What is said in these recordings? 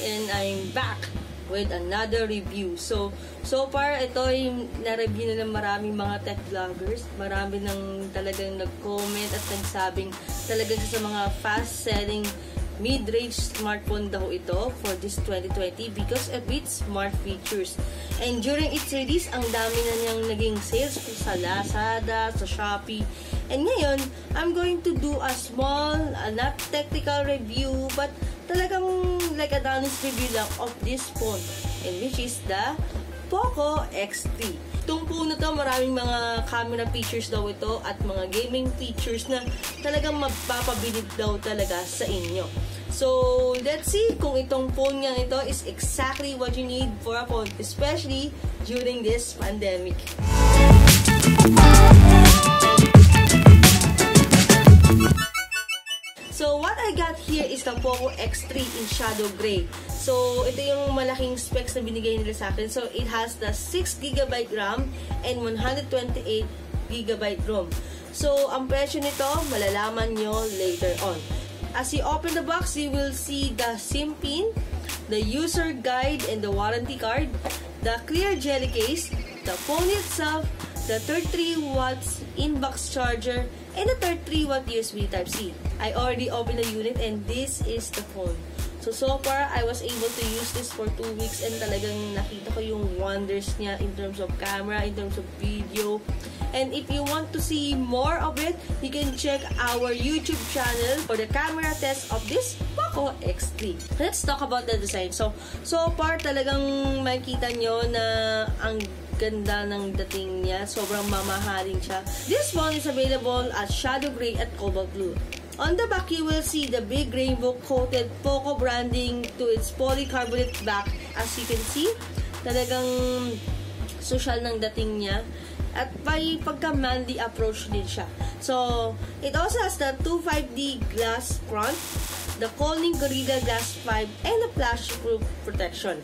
and I'm back with another review. So far, ito yung na-review na ng maraming mga tech vloggers. Marami nang talagang nag-comment at nagsabing talagang sa mga fast-selling mid-range smartphone daw ito for this 2020 because of its smart features. And during its release, ang dami na niyang naging sales sa Lazada, sa Shopee. And ngayon, I'm going to do a small, not technical review, but talagang like a honest review lang of this phone, and which is the Poco X3. Itong phone na to, maraming mga camera features daw ito at mga gaming features na talagang magpapabilib daw talaga sa inyo. So, let's see kung itong phone nga ito is exactly what you need for a phone, especially during this pandemic. So, what I got here is the Poco X3 in Shadow Gray. So, ito yung malaking specs na binigay nila sa akin. So, it has the 6GB RAM and 128GB ROM. So, ang presyo nito, malalaman nyo later on. As you open the box, you will see the SIM pin, the user guide and the warranty card, the clear jelly case, the phone itself, the 33 watts inbox charger, and the 33 watt USB Type-C. I already opened the unit and this is the phone. So far, I was able to use this for 2 weeks and talagang nakita ko yung wonders niya in terms of camera, in terms of video. And if you want to see more of it, you can check our YouTube channel for the camera test of this Poco X3. Let's talk about the design. So far, talagang makikita nyo na ang ganda ng dating niya. Sobrang mamahaling siya. This phone is available at Shadow Gray at Cobalt Blue. On the back, you will see the big rainbow-coated Poco branding to its polycarbonate back. As you can see, talagang social ng dating niya. At may pagka-manly approach din siya. So, it also has the 2.5D glass front, the Corning Gorilla Glass 5, and the flash-proof protection.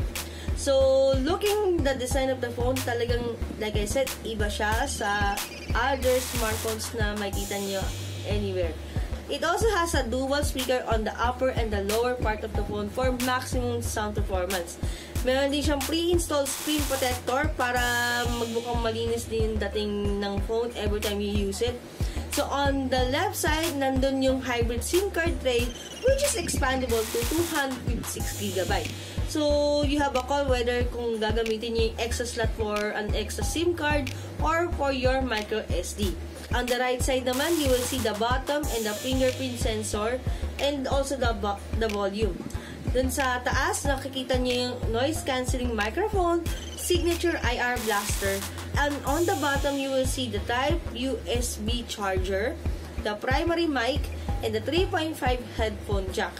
So, looking the design of the phone, talagang, like I said, iba siya sa other smartphones na makita nyo anywhere. It also has a dual speaker on the upper and the lower part of the phone for maximum sound performance. Meron din siyang pre-installed screen protector para magbukang malinis din dating ng phone every time you use it. So, on the left side, nandun yung hybrid SIM card tray, which is expandable to 256GB. So, you have a call whether kung gagamitin niyo yung extra slot for an extra SIM card or for your micro SD. On the right side naman, you will see the bottom and the fingerprint sensor and also the volume. Dun sa taas, nakikita niyo yung noise cancelling microphone, signature IR blaster, and on the bottom, you will see the Type USB charger, the primary mic, and the 3.5 headphone jack.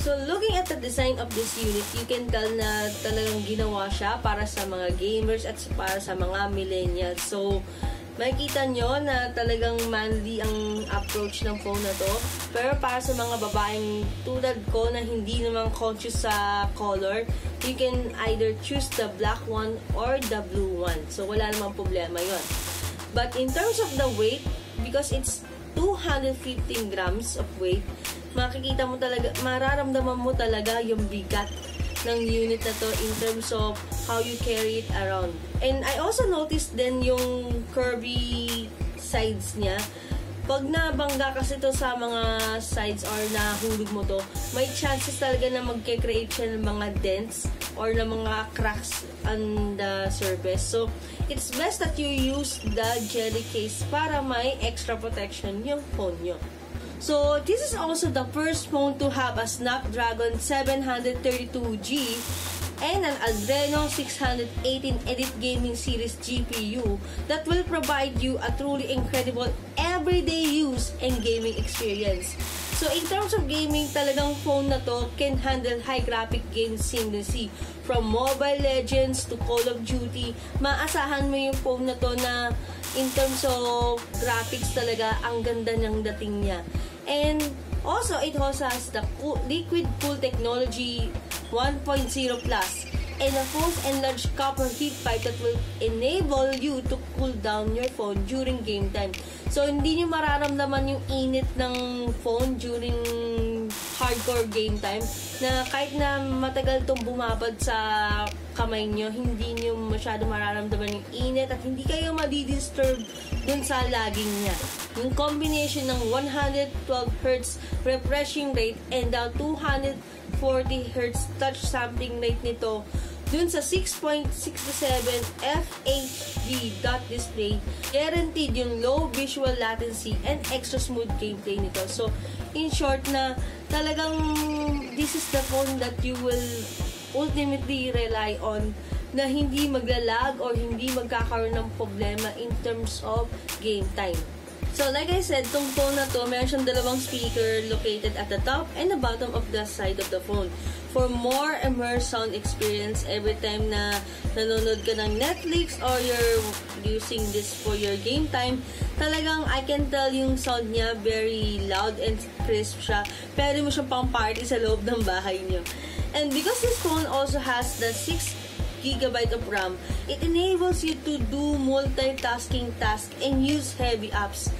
So, looking at the design of this unit, you can tell na talagang ginawa siya para sa mga gamers at para sa mga millennials. So, makikita nyo na talagang manly ang approach ng phone na to. Pero para sa mga babaeng tulad ko na hindi naman conscious sa color, you can either choose the black one or the blue one. So, wala namang problema yon. But in terms of the weight, because it's 215 grams of weight, makikita mo talaga, mararamdaman mo talaga yung bigat ng unit na to in terms of how you carry it around. And I also noticed din yung curvy sides niya. Pag nabangga kasi to sa mga sides or nahulog mo to, may chances talaga na magke-create siya ng mga dents or ng mga cracks on the surface. So, it's best that you use the jelly case para may extra protection yung phone nyo. So, this is also the first phone to have a Snapdragon 732G and an Adreno 618 Elite Gaming Series GPU that will provide you a truly incredible everyday use and gaming experience. So, in terms of gaming, talagang phone na to can handle high graphic games seamlessly. From Mobile Legends to Call of Duty, maasahan mo yung phone na to na in terms of graphics talaga, ang ganda ng dating niya. And also, it also has the liquid cool technology 1.0 plus and a full enlarged copper heat pipe that will enable you to cool down your phone during game time. So, hindi nyo mararamdaman yung init ng phone during hardcore game time na kahit na matagal itong bumabad sa kamay nyo, hindi nyo masyado mararamdaman yung init at hindi kayo madi-disturb dun sa lagging niya. Yung combination ng 112Hz refreshing rate and the 240Hz touch sampling rate nito dun sa 6.67 FHD dot display, guaranteed yung low visual latency and extra smooth gameplay nito. So, in short na talagang this is the phone that you will ultimately rely on na hindi maglalag or hindi magkakaroon ng problema in terms of game time. So, like I said, tong phone na to, meron siyang dalawang speaker located at the top and the bottom of the side of the phone. For more immersive sound experience every time na nanonood ka ng Netflix or you're using this for your game time, talagang I can tell yung sound niya very loud and crisp siya. Pwede mo siyang pang party sa loob ng bahay niyo. And because this phone also has the 6GB of RAM, it enables you to do multitasking tasks and use heavy apps.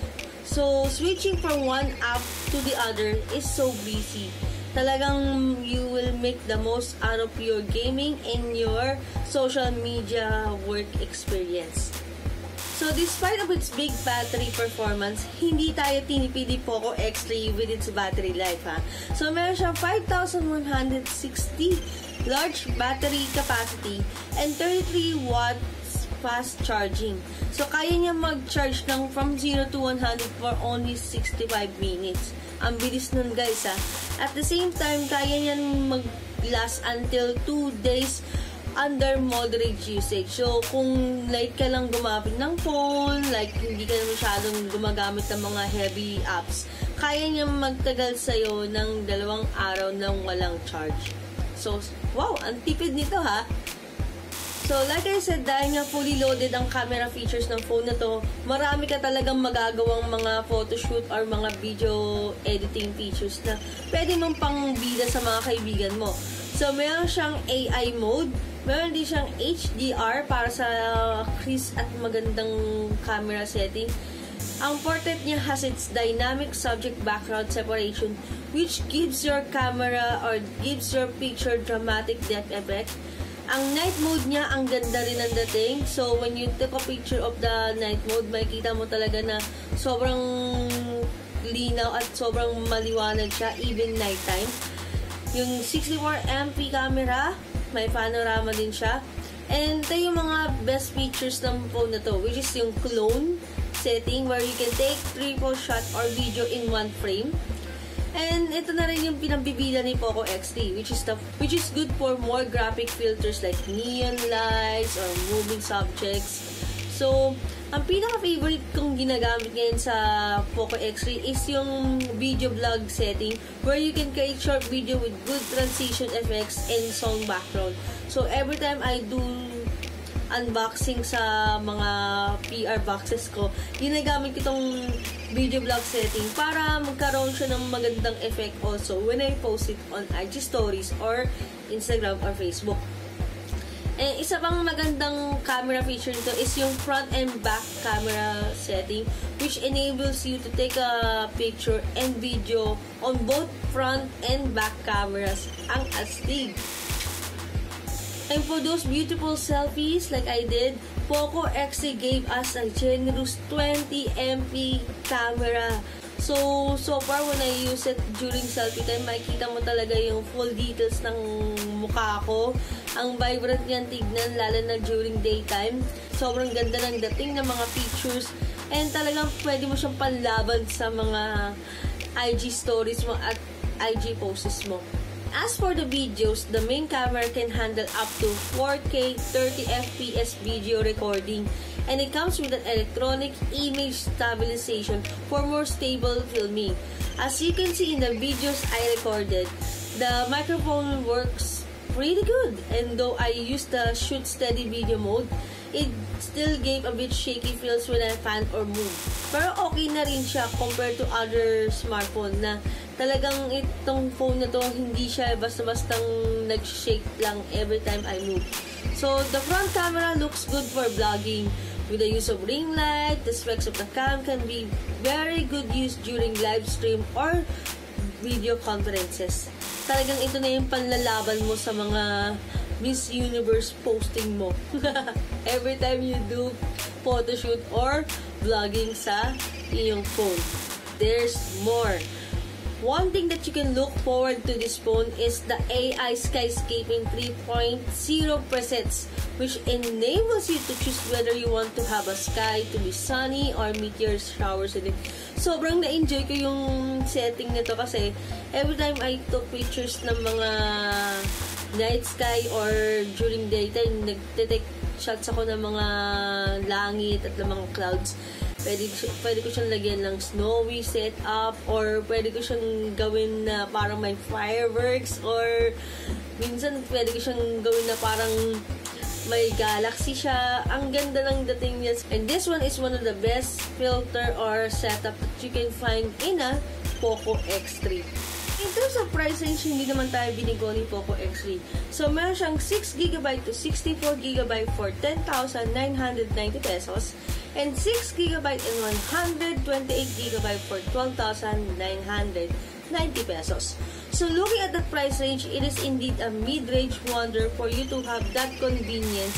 So, switching from one app to the other is so breezy. Talagang you will make the most out of your gaming and your social media work experience. So, despite of its big battery performance, hindi tayo tinipid ni Poco X3 with its battery life, ha? So, meron siyang 5,160 large battery capacity and 33 watts fast charging. So, kaya niya mag-charge ng from 0 to 100 for only 65 minutes. Ang bilis nun, guys, ha? At the same time, kaya niyan mag-last until 2 days under moderate usage. So, kung like ka lang gumamit ng phone, like hindi ka masyadong gumagamit ng mga heavy apps, kaya niya magtagal sa'yo ng 2 araw nang walang charge. So, wow, ang tipid nito, ha? So, like I said, dahil nga fully loaded ang camera features ng phone na to, marami ka talagang magagawang mga photoshoot or mga video editing features na pwede mong pang bida sa mga kaibigan mo. So, meron siyang AI mode, meron din siyang HDR para sa crisp at magandang camera setting. Ang portrait niya has its dynamic subject background separation, which gives your camera or gives your picture dramatic depth effect. Ang night mode niya, ang ganda rin ang dating. So, when you take a picture of the night mode, makikita mo talaga na sobrang linaw at sobrang maliwanag siya, even nighttime. Yung 64MP camera, may panorama din siya. And ito yung mga best features ng phone na to, which is yung clone setting where you can take triple shot or video in one frame. And ito na rin yung pinambibida ni Poco X3, which is good for more graphic filters like neon lights or moving subjects. So, ang pinaka-favorite kong ginagamit ngayon sa Poco X3 is yung video vlog setting where you can create short video with good transition effects and song background. So, every time I do unboxing sa mga PR boxes ko, ginagamit ko itong video vlog setting para magkaroon siya ng magandang effect also when I post it on IG stories or Instagram or Facebook. And isa pang magandang camera feature nito is yung front and back camera setting, which enables you to take a picture and video on both front and back cameras. Ang astig! And for those beautiful selfies like I did, Poco X3 gave us a generous 20MP camera. So far when I use it during selfie time, makikita mo talaga yung full details ng mukha ko. Ang vibrant niyan tignan, lalo na during daytime. Sobrang ganda ng dating ng mga features. And talagang pwede mo siyang panlaban sa mga IG stories mo at IG posts mo. As for the videos, the main camera can handle up to 4K 30fps video recording, and it comes with an electronic image stabilization for more stable filming. As you can see in the videos I recorded, the microphone works pretty good, and though I used the shoot steady video mode, it still gave a bit shaky feels when I pan or move. Pero okay na rin siya compared to other smartphone na talagang itong phone na to hindi siya basta-bastang nag-shake lang every time I move. So, the front camera looks good for vlogging. With the use of ring light, the specs of the cam can be very good use during live stream or video conferences. Talagang ito na yung panlalaban mo sa mga Miss Universe posting mo. Every time you do photoshoot or vlogging sa iyong phone. There's more. One thing that you can look forward to this phone is the AI Skyscaping 3.0 presets, which enables you to choose whether you want to have a sky to be sunny or meteor showers in it. Sobrang na-enjoy ko yung setting nito kasi every time I took pictures ng mga night sky or during daytime, nag-detect shots ako ng mga langit at ng mga clouds. Pwede ko siyang lagyan ng snowy setup or pwede ko siyang gawin na parang may fireworks or minsan pwede ko siyang gawin na parang may galaxy siya. Ang ganda ng dating niya. And this one is one of the best filter or setup that you can find in a Poco X3. In terms of price range, hindi naman tayo binigo ni Poco X3. So, meron siyang 6GB to 64GB for 10,990 pesos. And 6GB and 128GB for 12,990 pesos. So, looking at that price range, it is indeed a mid-range wonder for you to have that convenience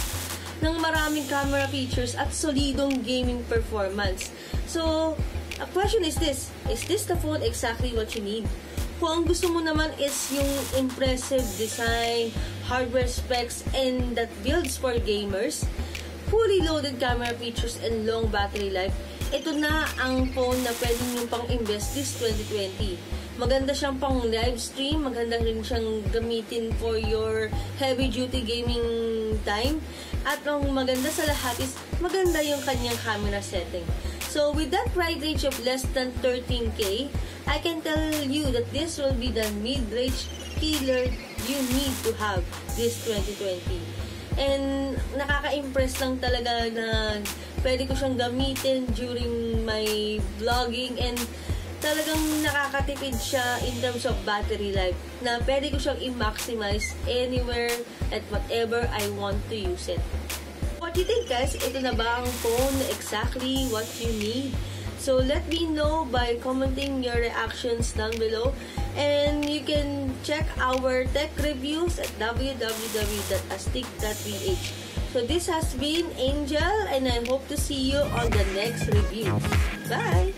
ng maraming camera features at solidong gaming performance. So, a question is this the phone exactly what you need? Kung ang gusto mo naman is yung impressive design, hardware specs, and that builds for gamers, fully loaded camera features and long battery life, ito na ang phone na pwede nyo pang invest this 2020. Maganda siyang pang live stream, maganda rin siyang gamitin for your heavy duty gaming time, at ang maganda sa lahat is maganda yung kanyang camera setting. So with that price range of less than 13K, I can tell you that this will be the mid-range killer you need to have this 2020. And nakaka-impress lang talaga na pwede ko siyang gamitin during my vlogging and talagang nakakatipid siya in terms of battery life na pwede ko siyang i-maximize anywhere at whatever I want to use it. What do you think, guys? Ito na ba ang phone exactly what you need? So let me know by commenting your reactions down below. And you can check our tech reviews at www.astig.ph. So this has been Angel and I hope to see you on the next review. Bye!